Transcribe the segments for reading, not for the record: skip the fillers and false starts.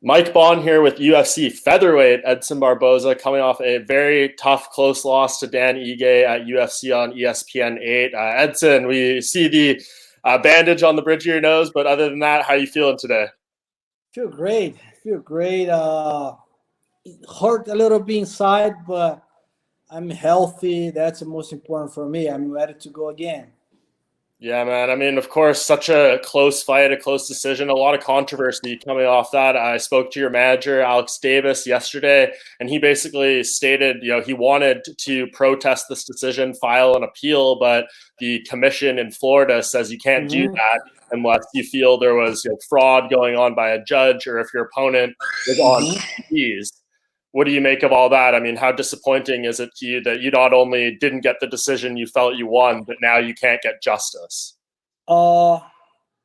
Mike Bond here with UFC Featherweight. Edson Barboza coming off a very tough, close loss to Dan Ige at UFC on ESPN 8. Edson, we see the bandage on the bridge of your nose, but other than that, how are you feeling today? Feel great. Feel great. It hurt a little bit inside, but I'm healthy. That's the most important for me. I'm ready to go again. Yeah, man. I mean, of course, such a close fight, a close decision, a lot of controversy coming off that. I spoke to your manager, Alex Davis, yesterday, and he basically stated, he wanted to protest this decision, file an appeal, but the commission in Florida says you can't do Mhm. that unless you feel there was fraud going on by a judge or if your opponent was on Mhm. fees. What do you make of all that? I mean, how disappointing is it to you that you not only didn't get the decision you felt you won, but now you can't get justice? Uh,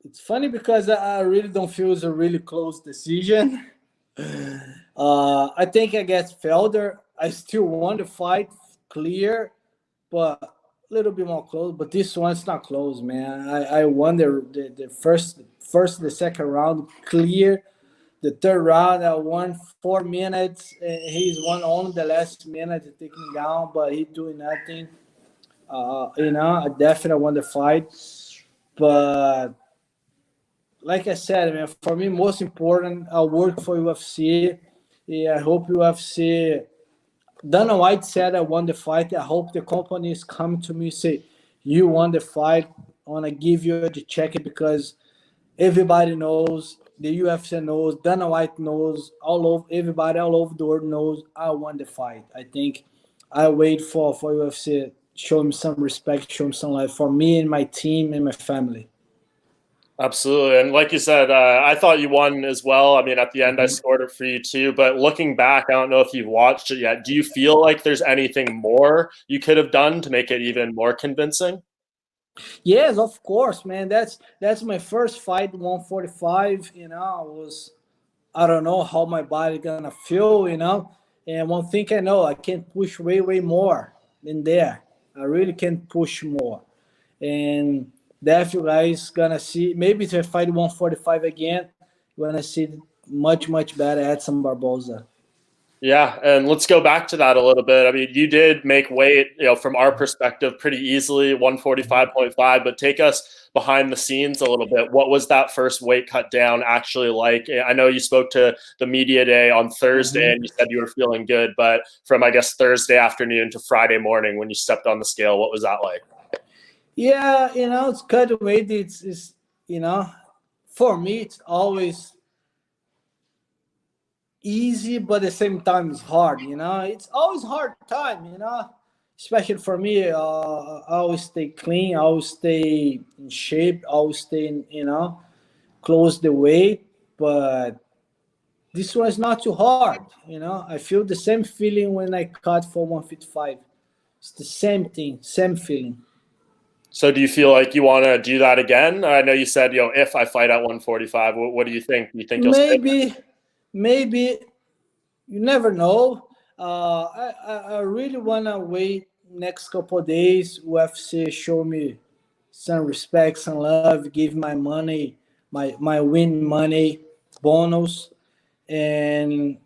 it's funny because I really don't feel it's a really close decision. I think against Felder, I still won the fight clear, but a little bit more close. But this one's not close, man. I won the first the second round clear. The third round, I won 4 minutes. He's won only the last minute, taking me down, but he doing nothing. I definitely won the fight. But like I said, man, for me, most important, I work for UFC. Yeah, I hope UFC. Dana White said I won the fight. I hope the companies come to me and say, "You won the fight. I want to give you the check because everybody knows, the UFC knows, Dana White knows, all over everybody all over the world knows I won the fight." I think I wait for UFC show me some respect, show me some love for me and my team and my family. Absolutely. And like you said, I thought you won as well. I mean, at the end, I scored it for you too. But looking back, I don't know if you've watched it yet. Do you feel like there's anything more you could have done to make it even more convincing? Yes, of course, man. That's my first fight, 145. I don't know how my body gonna feel. And one thing I know, I can push way more than there. I really can push more. And definitely guys gonna see, maybe if I fight 145 again, you're gonna see much better Edson Barboza. Yeah, and let's go back to that a little bit. I mean, you did make weight, from our perspective, pretty easily, 145.5, but take us behind the scenes a little bit. What was that first weight cut down actually like? I know you spoke to the media day on Thursday Mhm. and you said you were feeling good, but from, I guess, Thursday afternoon to Friday morning when you stepped on the scale, what was that like? Yeah, it's cut away. It's you know, for me it's always easy, but at the same time it's hard. It's always hard time. Especially for me. I always stay clean. I always stay in shape. I always stay in, close the weight. But this one is not too hard. I feel the same feeling when I cut for 155. It's the same thing, same feeling. So do you feel like you want to do that again? I know you said, if I fight at 145, what do you think? Do you think you'll stay? Maybe you never know. I really wanna wait next couple of days. UFC show me some respect, some love, give my money, my win money bonus, and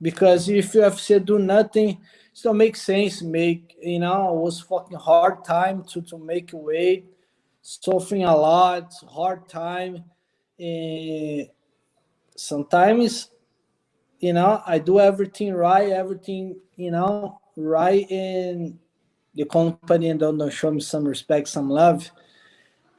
because if UFC do nothing, it don't make sense. It was fucking hard time to make weight, suffering a lot, hard time, and sometimes I do everything right, right, and the company and don't show me some respect, some love.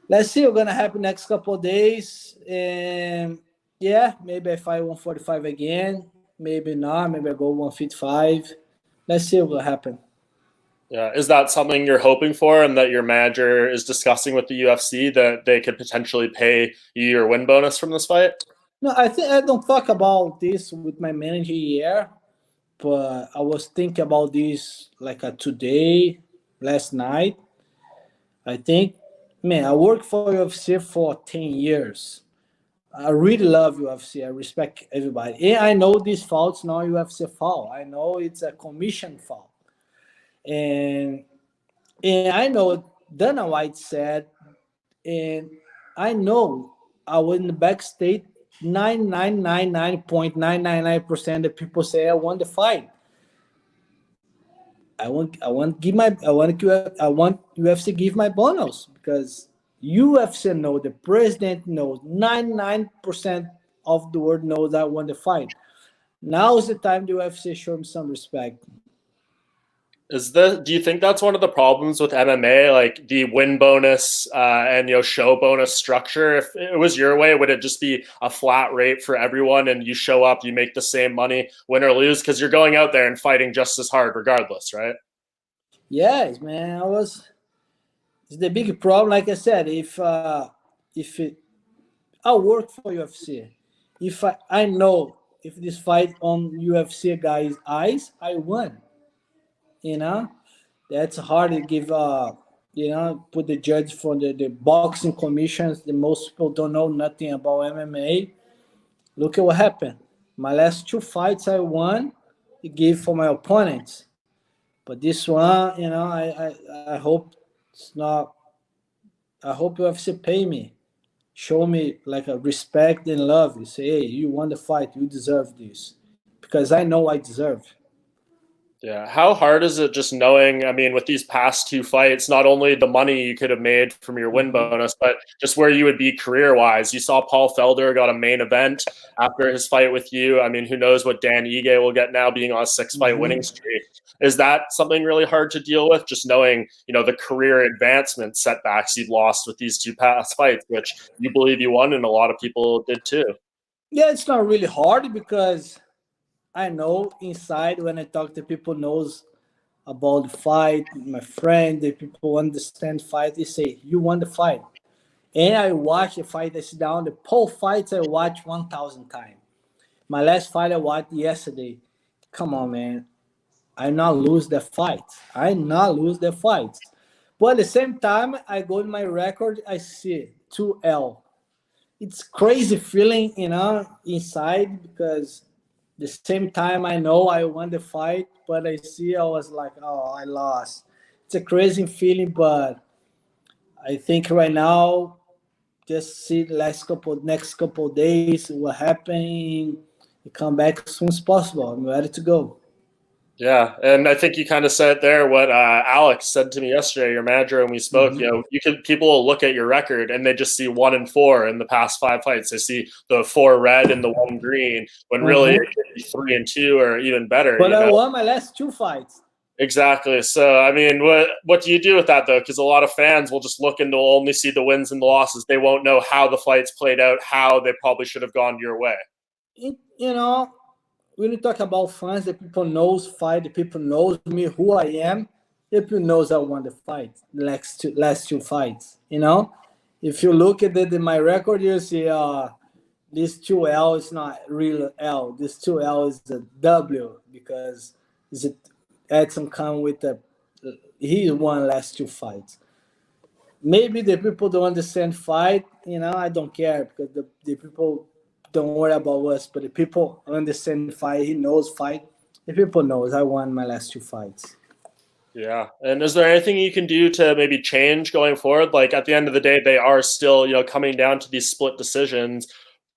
Let's see what's gonna happen next couple of days, and yeah, maybe I fight 145 again, maybe not, maybe I go 155. Let's see what will happen. Yeah, is that something you're hoping for, and that your manager is discussing with the UFC that they could potentially pay you your win bonus from this fight? No, I think I don't talk about this with my manager here, but I was thinking about this like today, last night. I think, man, I worked for UFC for 10 years. I really love UFC. I respect everybody. And I know these faults not UFC fault. I know it's a commission fault. And and I know Dana White said, and I know I was in the backstage 999.999% of people say I won the fight. I want UFC give my bonus because UFC know, the president knows, 99% of the world knows I won the fight. Now is the time the UFC show me some respect. Do you think that's one of the problems with MMA, like the win bonus and show bonus structure? If it was your way, would it just be a flat rate for everyone, and you show up, you make the same money, win or lose, because you're going out there and fighting just as hard regardless, right? Yes, man. It's the big problem. Like I said, if I work for UFC, if I know if this fight on UFC guys' eyes, I won. You know, that's hard to give. Put the judge for the boxing commissions. The most people don't know nothing about MMA. Look at what happened. My last two fights I won, I gave for my opponents. But this one, I hope it's not. I hope UFC pay me, show me like a respect and love. You say, hey, you won the fight, you deserve this, because I know I deserve. Yeah. How hard is it just knowing, I mean, with these past two fights, not only the money you could have made from your win bonus, but just where you would be career wise? You saw Paul Felder got a main event after his fight with you. I mean, who knows what Dan Ige will get now being on a 6-fight winning streak. Is that something really hard to deal with? Just knowing, the career advancement setbacks you've lost with these two past fights, which you believe you won, and a lot of people did too. Yeah, it's not really hard because I know inside when I talk to people knows about the fight, my friend, the people understand fight, they say, you won the fight. And I watch the fight, I sit down, the Paul fights I watch 1,000 times. My last fight I watched yesterday. Come on, man. I not lose the fight. I not lose the fight. But at the same time, I go in my record, I see 2L. It's crazy feeling, inside because the same time I know I won the fight, but I see I was like, oh, I lost. It's a crazy feeling, but I think right now, just see the next couple of days, what happened, come back as soon as possible. I'm ready to go. Yeah, and I think you kind of said there what Alex said to me yesterday, your manager, when we spoke. People will look at your record and they just see 1-4 in the past 5 fights. They see the 4 red and the 1 green, when really it could be 3-2 or even better. But I won my last 2 fights. Exactly. So, I mean, what do you do with that, though? Because a lot of fans will just look and they'll only see the wins and the losses. They won't know how the fights played out, how they probably should have gone your way. When you talk about fans, the people knows fight, the people knows me, who I am. The people knows I won the fight, the last two fights. If you look at my record, you see this 2L is not real L. This 2L is a W because Edson come with he won last 2 fights. Maybe the people don't understand fight. I don't care because the people don't worry about us, but the people understand fight. He knows fight. The people knows I won my last 2 fights. Yeah. And is there anything you can do to maybe change going forward? Like at the end of the day, they are still, coming down to these split decisions.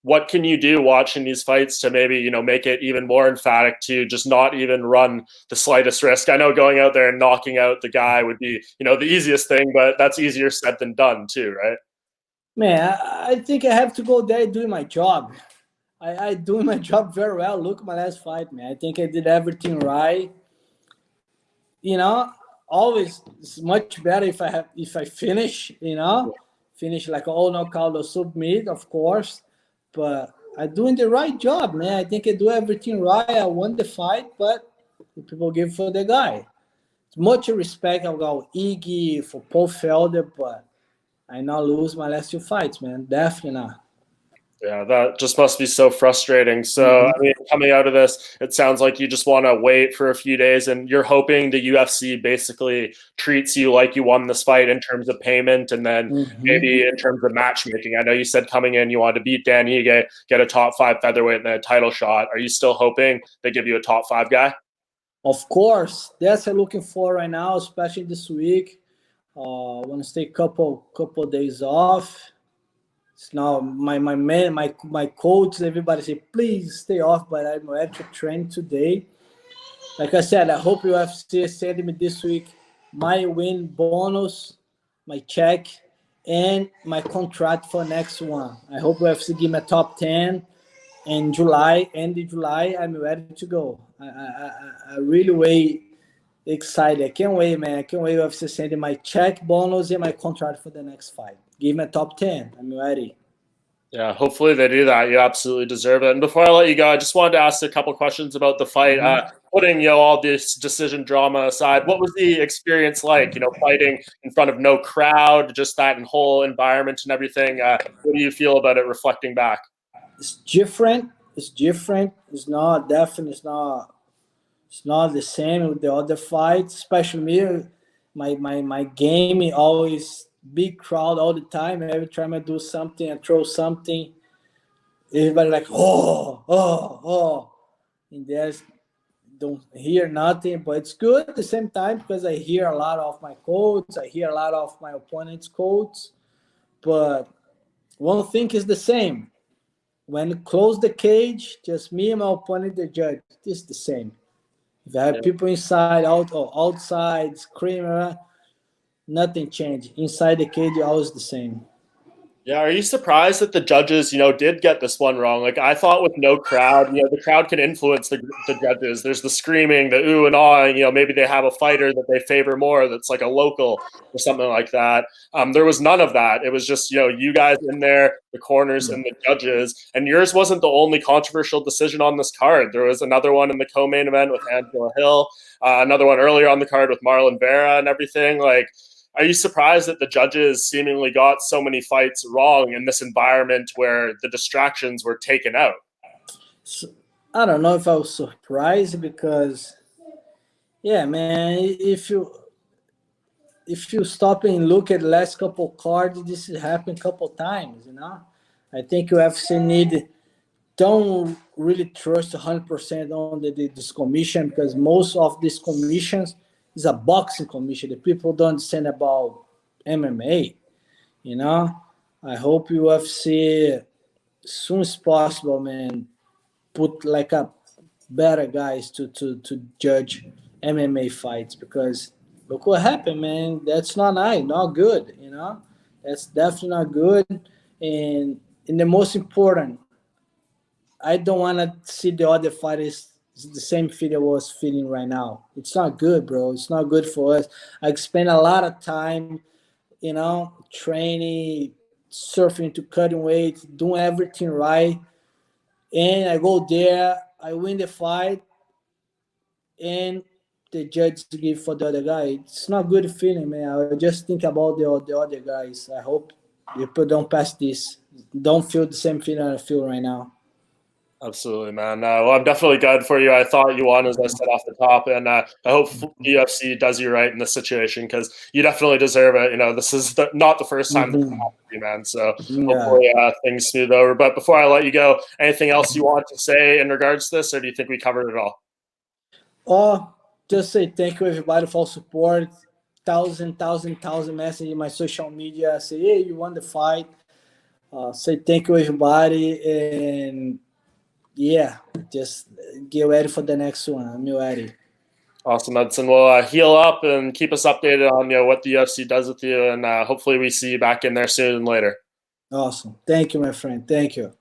What can you do watching these fights to maybe, make it even more emphatic to just not even run the slightest risk? I know going out there and knocking out the guy would be, the easiest thing, but that's easier said than done too, right? Man, I think I have to go there doing my job. I doing my job very well. Look at my last fight, man. I think I did everything right. Always it's much better if I finish, finish like all knockout or submit, of course. But I'm doing the right job, man. I think I do everything right. I won the fight, but people give for the guy. Much respect about Ige for Paul Felder, but I not lose my last 2 fights, man. Definitely not. Yeah, that just must be so frustrating. So, I mean, coming out of this, it sounds like you just want to wait for a few days and you're hoping the UFC basically treats you like you won this fight in terms of payment and then maybe in terms of matchmaking. I know you said coming in you wanted to beat Dan Ige, get a top 5 featherweight and then a title shot. Are you still hoping they give you a top 5 guy? Of course. That's what I'm looking for right now, especially this week. I want to stay couple days off. It's now my coach, everybody say, please stay off, but I'm ready to train today. Like I said, I hope UFC send me this week my win bonus, my check, and my contract for next one. I hope UFC give me a top 10 in July. End of July, I'm ready to go. I really way excited. I can't wait, man. I can't wait UFC sending my check bonus and my contract for the next fight. Give me a top 10. I'm ready. Yeah, hopefully they do that. You absolutely deserve it. And before I let you go, I just wanted to ask a couple questions about the fight. Putting all this decision drama aside, what was the experience like? Fighting in front of no crowd, just that whole environment and everything. What do you feel about it reflecting back? It's different. It's different. It's not definitely. It's not the same with the other fights. Especially me, my game always big crowd all the time. Every time I do something, I throw something, everybody like oh, and there's don't hear nothing, but it's good at the same time because I hear a lot of my quotes, I hear a lot of my opponent's quotes. But one thing is the same. When close the cage, just me and my opponent, the judge, it's the same. If I have people inside, out or outside, screaming, nothing changed. Inside the cage, always the same. Yeah, are you surprised that the judges, did get this one wrong? Like I thought with no crowd, the crowd can influence the judges. There's the screaming, the ooh and ah, and maybe they have a fighter that they favor more that's like a local or something like that. There was none of that. It was just, you guys in there, the corners and the judges. And yours wasn't the only controversial decision on this card. There was another one in the co-main event with Angela Hill, another one earlier on the card with Marlon Vera and everything. Like, are you surprised that the judges seemingly got so many fights wrong in this environment where the distractions were taken out? So, I don't know if I was surprised because, yeah, man, if you stop and look at the last couple cards, this has happened a couple times, I think UFC don't really trust 100% on this commission because most of these commissions is a boxing commission. The people don't understand about MMA, I hope UFC as soon as possible, man, put like a better guys to judge MMA fights because look what happened, man. That's not good, That's definitely not good. And the most important, I don't want to see the other fighters the same feeling I was feeling right now. It's not good, bro. It's not good for us. I spend a lot of time, training, surfing to cutting weight, doing everything right. And I go there, I win the fight, and the judge give for the other guy. It's not good feeling, man. I just think about the other guys. I hope people don't pass this. Don't feel the same feeling I feel right now. Absolutely, man. Well, I'm definitely glad for you. I thought you won, as I said off the top, and I hope UFC does you right in this situation because you definitely deserve it. This is not the first time this happened to you, man. So hopefully things smooth over. But before I let you go, anything else you want to say in regards to this, or do you think we covered it all? Oh, just say thank you everybody for support. Thousand messages in my social media. Say, hey, you won the fight. Say thank you everybody, and yeah, just get ready for the next one. I'm ready. Awesome, Edson. Well, heal up and keep us updated on what the UFC does with you, and hopefully we see you back in there soon and later. Awesome. Thank you, my friend. Thank you.